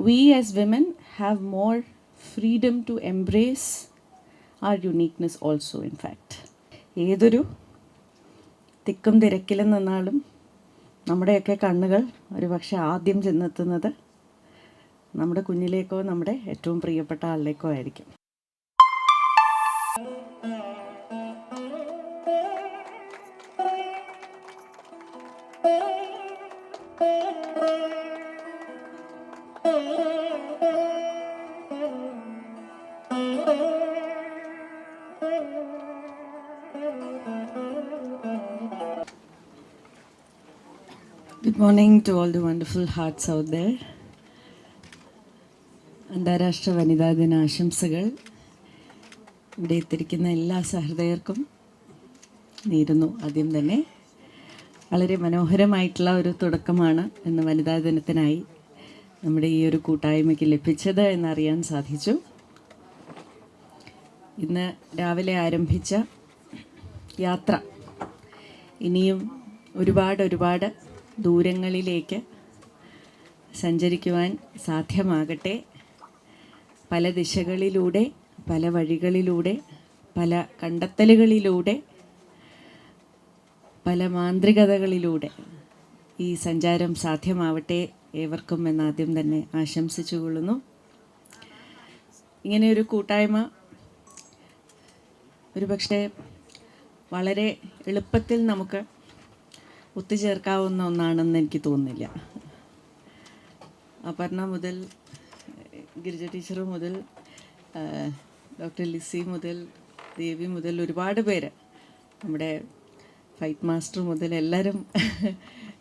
we as women have more freedom to embrace our uniqueness also, in fact. ഏതൊരു തിക്കും തിരക്കിലും നിന്നാലും നമ്മുടെയൊക്കെ കണ്ണുകൾ ഒരു പക്ഷേ ആദ്യം ചെന്നെത്തുന്നത് നമ്മുടെ കുഞ്ഞിലേക്കോ നമ്മുടെ ഏറ്റവും പ്രിയപ്പെട്ട ആളിലേക്കോ ആയിരിക്കും. Good morning to all the wonderful hearts out there. അന്താരാഷ്ട്ര വനിതാ ദിന ആശംസകൾ ഇവിടെ എത്തിയിരിക്കുന്ന എല്ലാ സഹൃദയർക്കും നേരുന്നു. ആദ്യം തന്നെ വളരെ മനോഹരമായിട്ടുള്ള ഒരു തുടക്കമാണ് ഇന്ന് വനിതാ ദിനത്തിനായി നമ്മുടെ ഈ ഒരു കൂട്ടായ്മയ്ക്ക് ലഭിച്ചത് എന്നറിയാൻ സാധിച്ചു. ഇന്ന് രാവിലെ ആരംഭിച്ച യാത്ര ഇനിയും ഒരുപാട് ദൂരങ്ങളിലേക്ക് സഞ്ചരിക്കുവാൻ സാധ്യമാകട്ടെ. പല ദിശകളിലൂടെ, പല വഴികളിലൂടെ, പല കണ്ടെത്തലുകളിലൂടെ, പല മാന്ത്രികതകളിലൂടെ ഈ സഞ്ചാരം സാധ്യമാവട്ടെ ഏവർക്കും എന്നാദ്യം തന്നെ ആശംസിച്ചു കൊള്ളുന്നു. ഇങ്ങനെയൊരു കൂട്ടായ്മ ഒരുപക്ഷെ വളരെ എളുപ്പത്തിൽ നമുക്ക് ഒത്തുചേർക്കാവുന്ന ഒന്നാണെന്ന് എനിക്ക് തോന്നുന്നില്ല. അപർണ മുതൽ ഗിരിജ ടീച്ചർ മുതൽ ഡോക്ടർ ലിസി മുതൽ ദേവി മുതൽ ഒരുപാട് പേര്, നമ്മുടെ ഫൈറ്റ് മാസ്റ്റർ മുതൽ എല്ലാവരും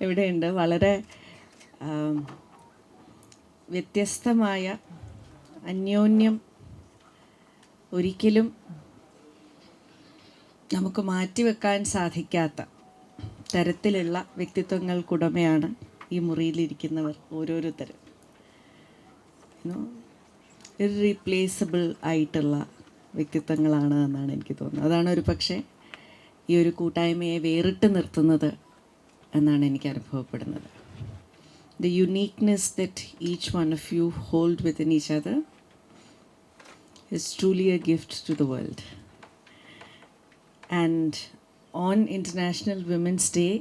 ഇവിടെയുണ്ട്. വളരെ വ്യത്യസ്തമായ, അന്യോന്യം ഒരിക്കലും നമുക്ക് മാറ്റിവെക്കാൻ സാധിക്കാത്ത തരത്തിലുള്ള വ്യക്തിത്വങ്ങൾക്കുടമയാണ് ഈ മുറിയിലിരിക്കുന്നവർ ഓരോരുത്തരും. ഇർറീപ്ലേസബിൾ ആയിട്ടുള്ള വ്യക്തിത്വങ്ങളാണ് എന്നാണ് എനിക്ക് തോന്നുന്നത്. അതാണ് ഒരു പക്ഷേ ഈ ഒരു കൂട്ടായ്മയെ വേറിട്ട് നിർത്തുന്നത് എന്നാണ് എനിക്ക് അനുഭവപ്പെടുന്നത്. The uniqueness that each one of you hold within each other is truly a gift to the world. And on International Women's Day,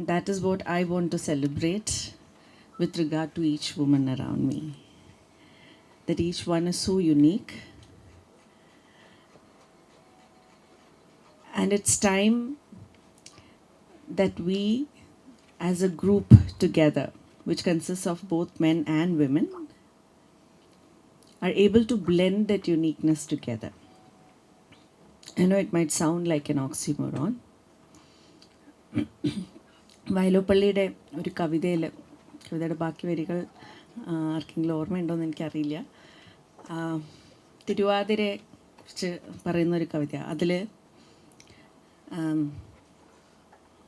that is what I want to celebrate with regard to each woman around me. That each one is so unique. And it's time that we as a group together, which consists of both men and women, are able to blend that uniqueness together. I know it might sound like an oxymoron. വയലോപ്പള്ളിയുടെ ഒരു കവിതയുടെ ബാക്കി വരികൾ ആർക്കെങ്കിലും ഓർമ്മയുണ്ടോയെന്ന് എനിക്കറിയില്ല. തിരുവാതിരയെ കുറിച്ച് പറയുന്നൊരു കവിത. അതിൽ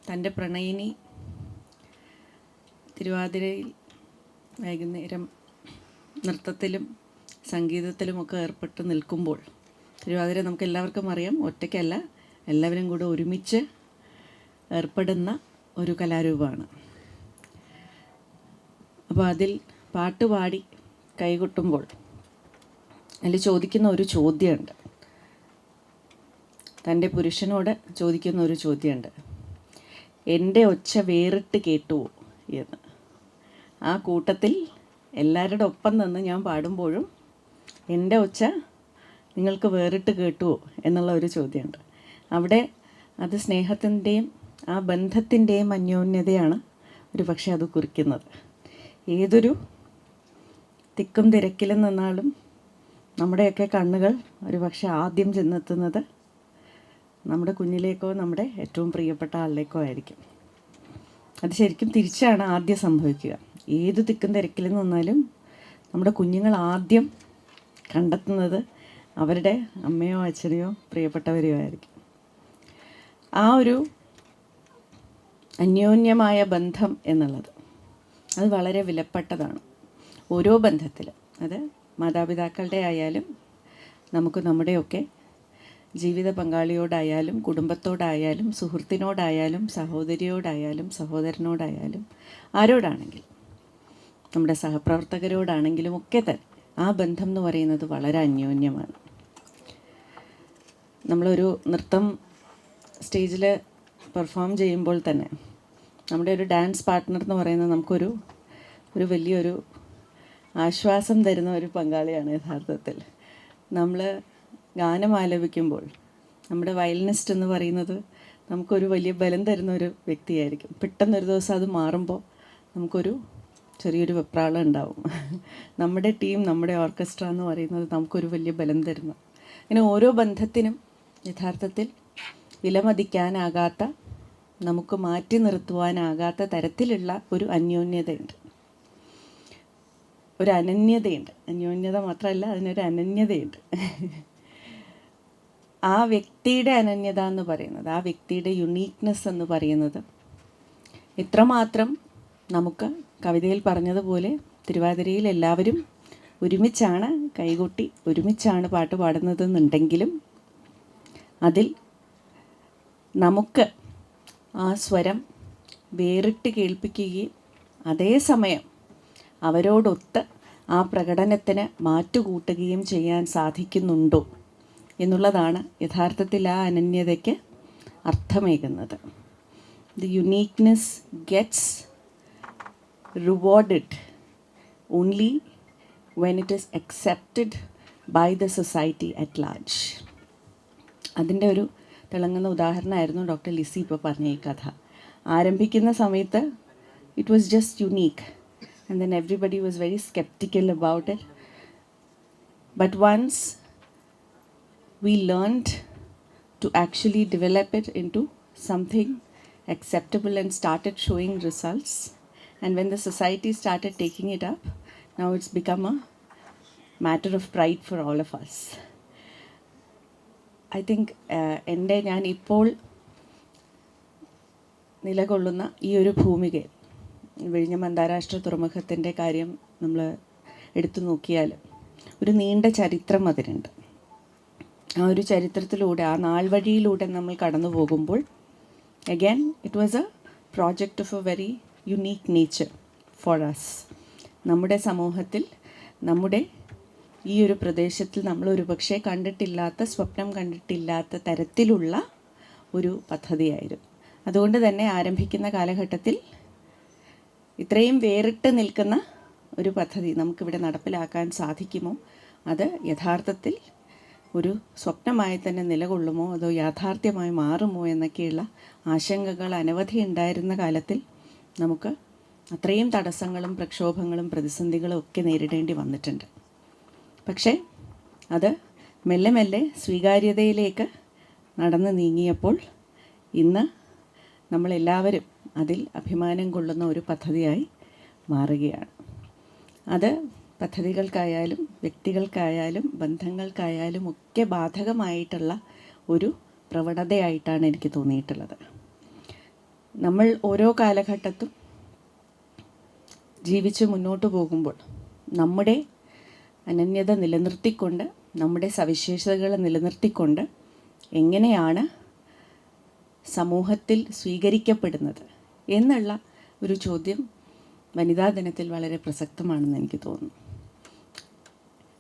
തൻ്റെ പ്രണയിനി തിരുവാതിരയിൽ വൈകുന്നേരം നൃത്തത്തിലും സംഗീതത്തിലുമൊക്കെ ഏർപ്പെട്ട് നിൽക്കുമ്പോൾ, തിരുവാതിര നമുക്ക് എല്ലാവർക്കും അറിയാം, ഒറ്റയ്ക്കല്ല, എല്ലാവരും കൂടെ ഒരുമിച്ച് ഏർപ്പെടുന്ന ഒരു കലാരൂപമാണ്. അപ്പോൾ അതിൽ പാട്ടുപാടി കൈകൊട്ടുമ്പോൾ അതിൽ ചോദിക്കുന്ന ഒരു ചോദ്യമുണ്ട്, തൻ്റെ പുരുഷനോട് ചോദിക്കുന്ന ഒരു ചോദ്യമുണ്ട്, എൻ്റെ ഒച്ച വേറിട്ട് കേട്ടുവോ എന്ന്. ആ കൂട്ടത്തിൽ എല്ലാവരുടെ ഒപ്പം നിന്ന് ഞാൻ പാടുമ്പോഴും എൻ്റെ ഒച്ച നിങ്ങൾക്ക് വേറിട്ട് കേട്ടുവോ എന്നുള്ള ഒരു ചോദ്യമുണ്ട്. അവിടെ അത് സ്നേഹത്തിൻ്റെയും ആ ബന്ധത്തിൻ്റെയും അന്യോന്യതയാണ് ഒരു പക്ഷേ അത് കുറിക്കുന്നത്. ഏതൊരു തിക്കും തിരക്കിലും നിന്നാലും നമ്മുടെയൊക്കെ കണ്ണുകൾ ഒരു പക്ഷേ ആദ്യം ചെന്നെത്തുന്നത് നമ്മുടെ കുഞ്ഞിലേക്കോ നമ്മുടെ ഏറ്റവും പ്രിയപ്പെട്ട ആളിലേക്കോ ആയിരിക്കും. അത് ശരിക്കും തിരിച്ചാണ് ആദ്യം സംഭവിക്കുക. ഏത് തിക്കും തിരക്കിലും നിന്നാലും നമ്മുടെ കുഞ്ഞുങ്ങൾ ആദ്യം കണ്ടെത്തുന്നത് അവരുടെ അമ്മയോ അച്ഛനെയോ പ്രിയപ്പെട്ടവരെയോ ആയിരിക്കും. ആ ഒരു അന്യോന്യമായ ബന്ധം എന്നുള്ളത് അത് വളരെ വിലപ്പെട്ടതാണ്. ഓരോ ബന്ധത്തിലും, അത് മാതാപിതാക്കളുടെ ആയാലും നമുക്ക് നമ്മുടെയൊക്കെ ജീവിത പങ്കാളിയോടായാലും കുടുംബത്തോടായാലും സുഹൃത്തിനോടായാലും സഹോദരിയോടായാലും സഹോദരനോടായാലും ആരോടാണെങ്കിലും നമ്മുടെ സഹപ്രവർത്തകരോടാണെങ്കിലും ഒക്കെ തന്നെ ആ ബന്ധം എന്ന് പറയുന്നത് വളരെ അന്യോന്യമാണ്. നമ്മളൊരു നൃത്തം സ്റ്റേജിൽ പെർഫോം ചെയ്യുമ്പോൾ തന്നെ നമ്മുടെ ഒരു ഡാൻസ് പാർട്ട്ണർ എന്ന് പറയുന്നത് നമുക്കൊരു വലിയൊരു ആശ്വാസം തരുന്ന ഒരു പങ്കാളിയാണ്. യഥാർത്ഥത്തിൽ നമ്മൾ ഗാനം ആലപിക്കുമ്പോൾ നമ്മുടെ വയലിനിസ്റ്റ് എന്ന് പറയുന്നത് നമുക്കൊരു വലിയ ബലം തരുന്ന ഒരു വ്യക്തിയായിരിക്കും. പെട്ടെന്നൊരു ദിവസം അത് മാറുമ്പോൾ നമുക്കൊരു ചെറിയൊരു വെപ്രാളം ഉണ്ടാവും. നമ്മുടെ ടീം, നമ്മുടെ ഓർക്കസ്ട്ര എന്ന് പറയുന്നത് നമുക്കൊരു വലിയ ബലം തരുന്ന, ഇങ്ങനെ ഓരോ ബന്ധത്തിനും യഥാർത്ഥത്തിൽ വിലമതിക്കാനാകാത്ത, നമുക്ക് മാറ്റി നിർത്തുവാനാകാത്ത തരത്തിലുള്ള ഒരു അന്യോന്യതയുണ്ട്, ഒരു അനന്യതയുണ്ട്. അന്യോന്യത മാത്രമല്ല, അതിനൊരു അനന്യതയുണ്ട്. ആ വ്യക്തിയുടെ അനന്യത എന്ന് പറയുന്നത്, ആ വ്യക്തിയുടെ യുണീക്നെസ് എന്ന് പറയുന്നത് ഇത്രമാത്രം നമുക്ക് കവിതയിൽ പറഞ്ഞതുപോലെ തിരുവാതിരയിൽ എല്ലാവരും ഒരുമിച്ചാണ് കൈകൊട്ടി ഒരുമിച്ചാണ് പാട്ട് പാടുന്നതെന്നുണ്ടെങ്കിലും അതിൽ നമുക്ക് ആ സ്വരം വേറിട്ട് കേൾപ്പിക്കുകയും അതേസമയം അവരോടൊത്ത് ആ പ്രകടനത്തിന് മാറ്റുകൂട്ടുകയും ചെയ്യാൻ സാധിക്കുന്നുണ്ടോ എന്നുള്ളതാണ് യഥാർത്ഥത്തിൽ ആ അനന്യതയ്ക്ക് അർത്ഥമേകുന്നത്. The uniqueness gets rewarded only when it is accepted by the society at large. അതിൻ്റെ ഒരു തിളങ്ങുന്ന ഉദാഹരണമായിരുന്നു ഡോക്ടർ ലിസി ഇപ്പോൾ പറഞ്ഞ ഈ കഥ. ആരംഭിക്കുന്ന സമയത്ത് it was just unique and then everybody was very skeptical about it. But once we learned to actually develop it into something acceptable and started showing results, and when the society started taking it up, now it's become a matter of pride for all of us. I think ഞാൻ ഇപ്പോൾ നിലകൊള്ളുന്ന ഈ ഒരു ഭൂമികയിൽ വിഴിഞ്ഞം അന്താരാഷ്ട്ര തുറമുഖത്തിൻ്റെ കാര്യം നമ്മൾ എടുത്തു നോക്കിയാൽ ഒരു നീണ്ട ചരിത്രം അതിനുണ്ട്. ആ ഒരു ചരിത്രത്തിലൂടെ, ആ നാൾ വഴിയിലൂടെ നമ്മൾ കടന്നു പോകുമ്പോൾ again it was a project of a very unique nature for us. നമ്മുടെ സമൂഹത്തിൽ, നമ്മുടെ ഈ ഒരു പ്രദേശത്തിൽ നമ്മൾ ഒരു പക്ഷേ കണ്ടിട്ടില്ലാത്ത, സ്വപ്നം കണ്ടിട്ടില്ലാത്ത തരത്തിലുള്ള ഒരു പദ്ധതിയായിരുന്നു. അതുകൊണ്ട് തന്നെ ആരംഭിക്കുന്ന കാലഘട്ടത്തിൽ ഇത്രയും വേറിട്ട് നിൽക്കുന്ന ഒരു പദ്ധതി നമുക്കിവിടെ നടപ്പിലാക്കാൻ സാധിക്കുമോ, അത് യഥാർത്ഥത്തിൽ ഒരു സ്വപ്നമായി തന്നെ നിലകൊള്ളുമോ അതോ യാഥാർത്ഥ്യമായി മാറുമോ എന്നൊക്കെയുള്ള ആശങ്കകൾ അനവധി ഉണ്ടായിരുന്ന കാലത്തിൽ നമുക്ക് അത്രയും തടസ്സങ്ങളും പ്രക്ഷോഭങ്ങളും പ്രതിസന്ധികളും ഒക്കെ നേരിടേണ്ടി വന്നിട്ടുണ്ട്. പക്ഷേ അത് മെല്ലെ മെല്ലെ സ്വീകാര്യതയിലേക്ക് നടന്നു നീങ്ങിയപ്പോൾ ഇന്ന് നമ്മളെല്ലാവരും അതിൽ അഭിമാനം കൊള്ളുന്ന ഒരു പദ്ധതിയായി മാറുകയാണ്. അത് പദ്ധതികൾക്കായാലും വ്യക്തികൾക്കായാലും ബന്ധങ്ങൾക്കായാലും ഒക്കെ ബാധകമായിട്ടുള്ള ഒരു പ്രവണതയായിട്ടാണ് എനിക്ക് തോന്നിയിട്ടുള്ളത്. നമ്മൾ ഓരോ കാലഘട്ടത്തും ജീവിച്ച് മുന്നോട്ട് പോകുമ്പോൾ നമ്മുടെ അനന്യത നിലനിർത്തിക്കൊണ്ട്, നമ്മുടെ സവിശേഷതകൾ നിലനിർത്തിക്കൊണ്ട് എങ്ങനെയാണ് സമൂഹത്തിൽ സ്വീകരിക്കപ്പെടുന്നത് എന്നുള്ള ഒരു ചോദ്യം വനിതാ ദിനത്തിൽ വളരെ പ്രസക്തമാണെന്ന് എനിക്ക് തോന്നുന്നു.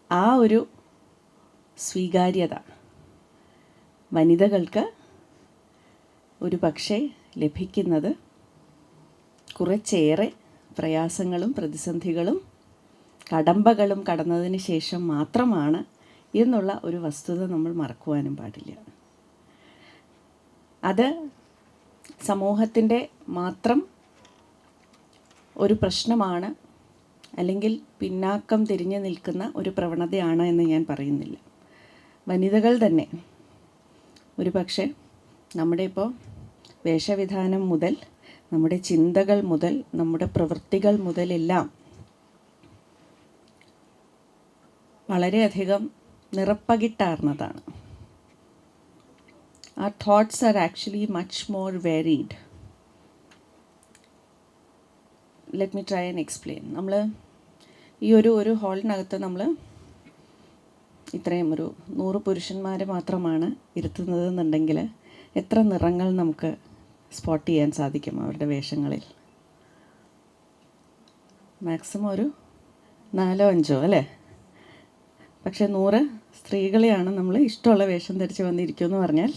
ആ ഒരു സ്വീകാര്യത വനിതകൾക്ക് ഒരു പക്ഷേ ലഭിക്കുന്നത് കുറച്ചേറെ പ്രയാസങ്ങളും പ്രതിസന്ധികളും കടമ്പകളും കടന്നതിന് ശേഷം മാത്രമാണ് എന്നുള്ള ഒരു വസ്തുത നമ്മൾ മറക്കുവാനും പാടില്ല. അത് സമൂഹത്തിൻ്റെ മാത്രം ഒരു പ്രശ്നമാണ്, അല്ലെങ്കിൽ പിന്നാക്കം തിരിഞ്ഞു നിൽക്കുന്ന ഒരു പ്രവണതയാണ് എന്ന് ഞാൻ പറയുന്നില്ല. വനിതകൾ തന്നെ ഒരു പക്ഷേ നമ്മുടെ ഇപ്പോൾ വേഷവിധാനം മുതൽ, നമ്മുടെ ചിന്തകൾ മുതൽ, നമ്മുടെ പ്രവൃത്തികൾ മുതലെല്ലാം വളരെയധികം നിറപ്പകിട്ടാർന്നതാണ്. Our thoughts are actually much more varied. Let me try and explain. നമ്മൾ ഈ ഒരു ഹാളിനകത്ത് നമ്മൾ ഇത്രയും ഒരു 100 പുരുഷന്മാരെ മാത്രമാണ് ഇരുത്തുന്നതെന്നുണ്ടെങ്കിൽ എത്ര നിറങ്ങൾ നമുക്ക് സ്പോട്ട് ചെയ്യാൻ സാധിക്കും അവരുടെ വേഷങ്ങളിൽ? മാക്സിമം ഒരു 4-5 അല്ലേ? പക്ഷേ 100 സ്ത്രീകളെയാണ് നമ്മൾ ഇഷ്ടമുള്ള വേഷം ധരിച്ച് വന്നിരിക്കുമെന്ന് പറഞ്ഞാൽ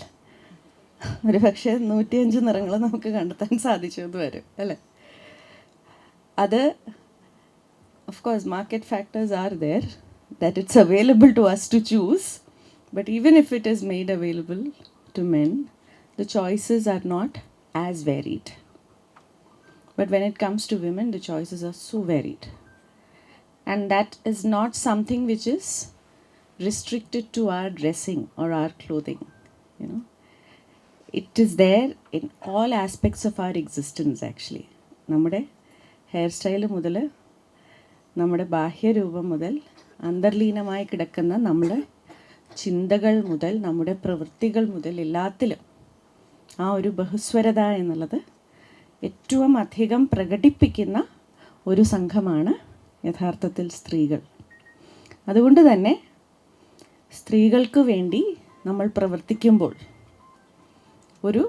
ഒരു പക്ഷേ 105 നിറങ്ങൾ നമുക്ക് കണ്ടെത്താൻ സാധിച്ചു എന്ന് വരും അല്ലേ? അത് of course market factors are there that it's available to us to choose, but even if it is made available to men, the choices are not as varied. But when it comes to women, the choices are so varied. And that is not something which is restricted to our dressing or our clothing, you know. It is there in all aspects of our existence actually. നമ്മുടെ hair style മുതൽ നമ്മുടെ ബാഹ്യരൂപം മുതൽ അന്തർലീനമായി കിടക്കുന്ന നമ്മുടെ ചിന്തകൾ മുതൽ നമ്മുടെ പ്രവൃത്തികൾ മുതൽ എല്ലാത്തിലും ആ ഒരു ബഹുസ്വരത എന്നുള്ളത് ഏറ്റവും അധികം പ്രകടിപ്പിക്കുന്ന ഒരു സംഘമാണ് യഥാർത്ഥത്തിൽ സ്ത്രീകൾ. അതുകൊണ്ട് തന്നെ സ്ത്രീകൾക്ക് വേണ്ടി നമ്മൾ പ്രവർത്തിക്കുമ്പോൾ ഒരു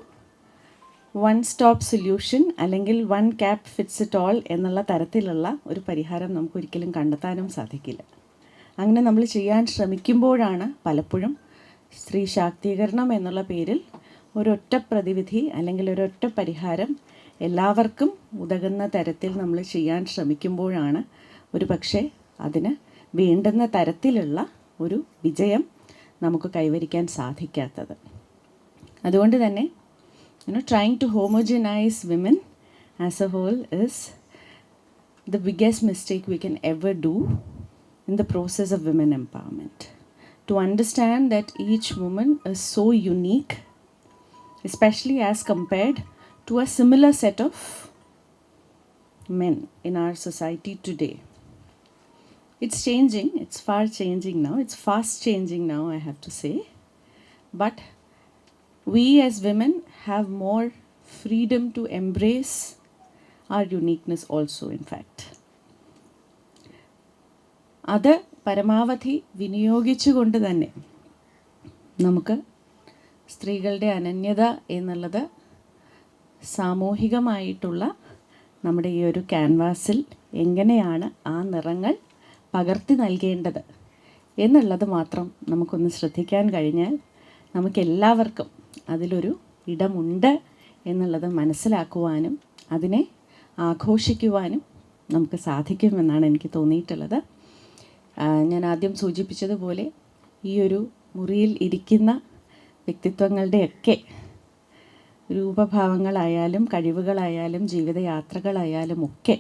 വൺ സ്റ്റോപ്പ് സൊല്യൂഷൻ അല്ലെങ്കിൽ one cap fits it all എന്നുള്ള തരത്തിലുള്ള ഒരു പരിഹാരം നമുക്കൊരിക്കലും കണ്ടെത്താനും സാധിക്കില്ല. അങ്ങനെ നമ്മൾ ചെയ്യാൻ ശ്രമിക്കുമ്പോഴാണ് പലപ്പോഴും സ്ത്രീ ശാക്തീകരണം എന്നുള്ള പേരിൽ ഒരൊറ്റ പ്രതിവിധി അല്ലെങ്കിൽ ഒരൊറ്റ പരിഹാരം എല്ലാവർക്കും ഉതകുന്ന തരത്തിൽ നമ്മൾ ചെയ്യാൻ ശ്രമിക്കുമ്പോഴാണ് ഒരു പക്ഷേ അതിന് വേണ്ടുന്ന തരത്തിലുള്ള ഒരു വിജയം നമുക്ക് കൈവരിക്കാൻ സാധിക്കാത്തത്. അതുകൊണ്ട് തന്നെ trying to homogenize women as a whole is the biggest mistake we can ever do in the process of women empowerment. To understand that each woman is so unique, especially as compared to a similar set of men in our society today. It's changing, it's far changing now, it's fast changing now, I have to say. But we as women have more freedom to embrace our uniqueness also, in fact. അത് പരമാവധി വിനിയോഗിച്ചുകൊണ്ട് തന്നെ നമുക്ക് സ്ത്രീകളുടെ അനന്യത എന്നുള്ളത് സാമൂഹികമായിട്ടുള്ള നമ്മുടെ ഈ ഒരു ക്യാൻവാസിൽ എങ്ങനെയാണ് ആ നിറങ്ങൾ പകർത്തി നൽകേണ്ടത് എന്നുള്ളത് മാത്രം നമുക്കൊന്ന് ശ്രദ്ധിക്കാൻ കഴിഞ്ഞാൽ നമുക്കെല്ലാവർക്കും അതിലൊരു ഇടമുണ്ട് എന്നുള്ളത് മനസ്സിലാക്കുവാനും അതിനെ ആഘോഷിക്കുവാനും നമുക്ക് സാധിക്കുമെന്നാണ് എനിക്ക് തോന്നിയിട്ടുള്ളത്. ഞാൻ ആദ്യം സൂചിപ്പിച്ചതുപോലെ ഈ ഒരു മുറിയിൽ ഇരിക്കുന്ന വ്യക്തിത്വങ്ങളുടെയൊക്കെ രൂപഭാവങ്ങളായാലും കഴിവുകളായാലും ജീവിതയാത്രകളായാലും ഒക്കെ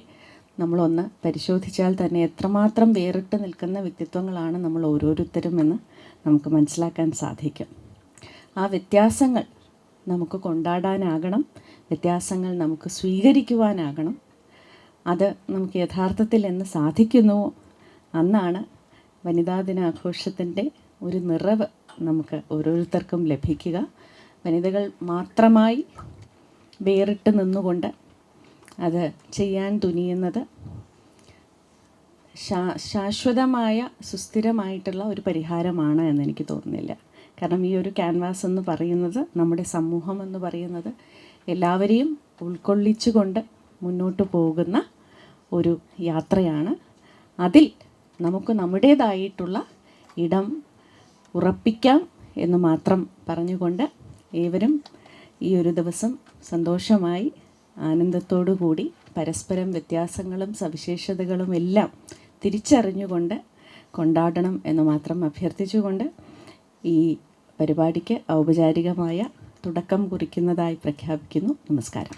നമ്മളൊന്ന് പരിശോധിച്ചാൽ തന്നെ എത്രമാത്രം വേറിട്ട് നിൽക്കുന്ന വ്യക്തിത്വങ്ങളാണ് നമ്മൾ ഓരോരുത്തരും എന്ന് നമുക്ക് മനസ്സിലാക്കാൻ സാധിക്കും. ആ വ്യത്യാസങ്ങൾ നമുക്ക് കൊണ്ടാടാനാകണം, വ്യത്യാസങ്ങൾ നമുക്ക് സ്വീകരിക്കുവാനാകണം. അത് നമുക്ക് യഥാർത്ഥത്തിൽ എന്ന് സാധിക്കുന്നുവോ അന്നാണ് വനിതാ ദിനാഘോഷത്തിൻ്റെ ഒരു നിറവ് നമുക്ക് ഓരോരുത്തർക്കും ലഭിക്കുക. വനിതകൾ മാത്രമായി വേറിട്ട് നിന്നുകൊണ്ട് അത് ചെയ്യാൻ തുനിയുന്നത് ശാശ്വതമായ സുസ്ഥിരമായിട്ടുള്ള ഒരു പരിഹാരമാണ് എന്നെനിക്ക് തോന്നുന്നില്ല. കാരണം ഈ ഒരു ക്യാൻവാസ് എന്ന് പറയുന്നത്, നമ്മുടെ സമൂഹം എന്ന് പറയുന്നത് എല്ലാവരെയും ഉൾക്കൊള്ളിച്ചുകൊണ്ട് മുന്നോട്ട് പോകുന്ന ഒരു യാത്രയാണ്. അതിൽ നമുക്ക് നമ്മുടേതായിട്ടുള്ള ഇടം ഉറപ്പിക്കാം എന്ന് മാത്രം പറഞ്ഞുകൊണ്ട് ഏവരും ഈ ഒരു ദിവസം സന്തോഷമായി ആനന്ദത്തോടു കൂടി പരസ്പരം വ്യത്യാസങ്ങളും സവിശേഷതകളും എല്ലാം തിരിച്ചറിഞ്ഞുകൊണ്ട് കൊണ്ടാടണം എന്ന് മാത്രം അഭ്യർത്ഥിച്ചുകൊണ്ട് ഈ പരിപാടിക്ക് ഔപചാരികമായ തുടക്കം കുറിക്കുന്നതായി പ്രഖ്യാപിക്കുന്നു. നമസ്കാരം.